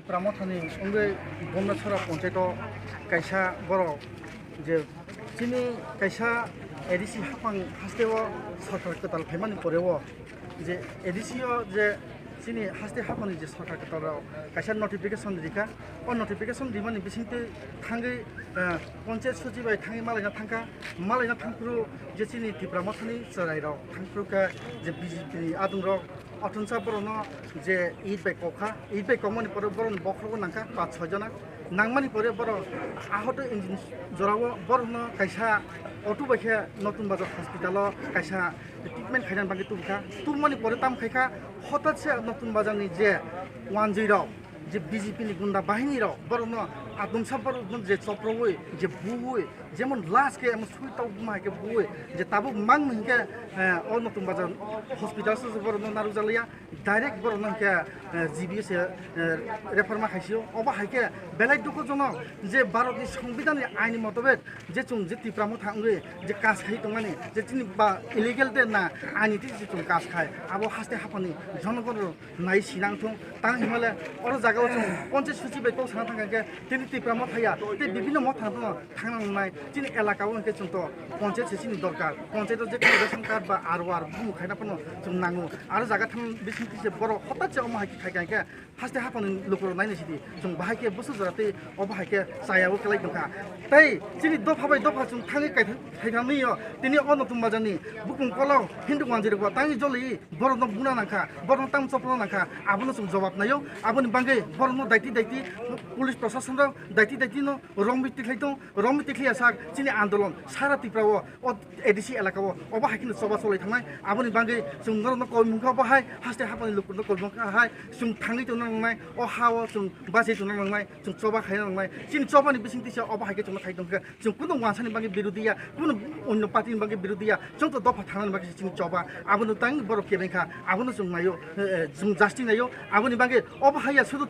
প্রামথানি সঙ্গে বন্যাছড়া পঞ্চায়েত কাইসা বড় যে চিনি কাইসা এডিসি হাফাং হাস্তেও সরকার কতাল ফাইমানি পরেও যে এডিসিও যে চিনি হাস্তে হাফানি যে সরকার কতালাव কাইসা नटिफिकेशन दिखा और नटिफिकेशन दिमानि बिसिंते थांगै पञ्चायत सचिव थांगै मालायना थांफ्रु जे चिनि प्रामथानि चराइराव थांफ्रुका जे बिजेपि आदुंर अथुनसा बरनो जे ईद बाय कमनि परे बरन बखरगो नांका 5-6 जना नांगमानि परे बर आहत इन्जिन जराव बरनो काइसा अटु बाखे नतुन बाजार हस्पिटाल काइसा ट्रिटमेन्ट खायनान बागे तुममानि परे ताम खायखा हठाৎसे नतुन बाजारनि जे 10 जे बिजेपि नि गुन्डा बाहिनीराव बरनो आदुंसा बरनो जे चप्रवै जे बुवै जेमन लास्ट के एम सुइताव बुमाके बुवै जे ताबो मांग नहिके अ नतुन बाजार हस्पिटाल से बरनो नारु जालिया डाइरेक्ट बरनो के जीबीएस रेफार मा खाइसियो अबा हाइके बेलाय दुखो जन जे भारतनि संविधाननि आइनि मतबेद जे चुं जे तिप्रामो थांगै जे कास खाइ तंगानि जे तिनि बा इलिगेल दे ना आइनि ति जे चुं कास खाय आबो हास्ते हाफानि जनगण नाइ सिनांथुं तां हिमाले अर जागाव चुं पञ्चायत सचिव बेखौ साना थांगाके तिनि तिप्रामो थाया ते बिभिन्न मत थांनो थांनांनाय तिनि एलाकाव के चुं तो पञ्चायत सचिवनि दरकार पञ्चायत जे रेशन कार्ड बा आरवार बुमु खायनाफोरनो जों नांगौ आरो जागा थां बिसिंति जे बर हठाৎसे अमा हाइके खायगायके हास्ते हाफानि लोकर नायनोसिदि जों बाहायके बोसोर जाते अबा हाइके सायाव केलाय दंखा तै तिनि दफा बाय दफा जों थाङै खायखांनियो तिनि अनतुम बाजारनि बुकुं कलाव हिन्दु मानजिरगो ताङि जलि बरनो बुना नाखा बरनो ताम चपनो नाखा आबनो जों जवाब नायो आबनि बांगे बरनो दायति पुलिस प्रशासन र दायति नो रंबि तिख्लैया साक तिनि आन्दोलन सारा तिप्राव अ एडिसि एलाकाव अबा हाइकिन सभा सलाय थांनाय आबनि बांगे जों नरनो कयमुखा बाहाय हास्ते हाफानि लोकनो कयमुखा हाय जों थाङै तो नांनाय अ हाव जों बासै तो नांनाय जों सभा खाय नांनाय तिनि सभानि बिसिंतिसे अबा हाइके जों खाय दंखा जों कुनो वानसानि बांगे बिरोधिया कुनो अन्य पार्टीनि बांगे बिरोधिया जों तो दफा थांनानि बांगे तिनि सभा आबनो तां बर केबेखा आबनो जों नायो जों जास्ति नायो आबनि बांगे अबा हाइया सुदु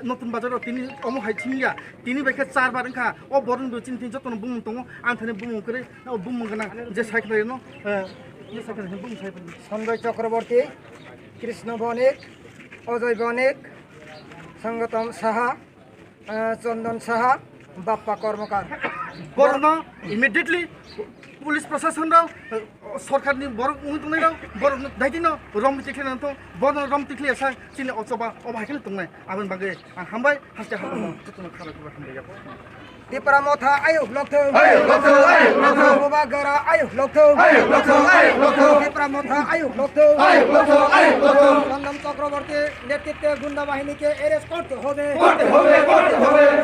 नतुन बाजार तिनि अमो हाइ थिनिया तिनि बेखे 4 बार ओंखा अ बरन तिनि जतन बुमु दङ आन्थानि बुमु करे बुमु गना जे साइखनाय न ये साइखनाय बुमु साइखनाय সঞ্জয় চক্রবর্তী কৃষ্ণ বণিক অজয় বণিক সংগতম সাহা চন্দন সাহা বাপ্পা কর্মকার बरनो इमिडिएटली पुलिस प्रशासन र सरकारनि बर उंतुनै र बर दाइदिनो रम तिख्लेन त बर रम तिख्ले सा चिनि अचबा अबायखिन तंनाय आबन बागे हामबाय हास्ते हामनो जतन खाराखौ हामबाय तिप्रामथा आयु लक्थौ बाबा गरा आयु लक्थौ तिप्रामथा आयु लक्थौ চন্দন চক্রবর্তী নেতৃত্বে গুন্ডা বাহিনীকে অ্যারেস্ট করতে হবে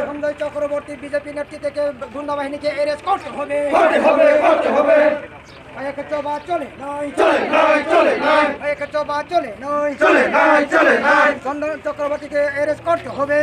সঞ্জয় চক্রবর্তী বিজেপি নেতৃত্বে গুন্ডা বাহিনীকে অ্যারেস্ট করতে হবে এক চবা চলে নয় এক চবা চলে নয় চন্দন চক্রবর্তীকে অ্যারেস্ট করতে হবে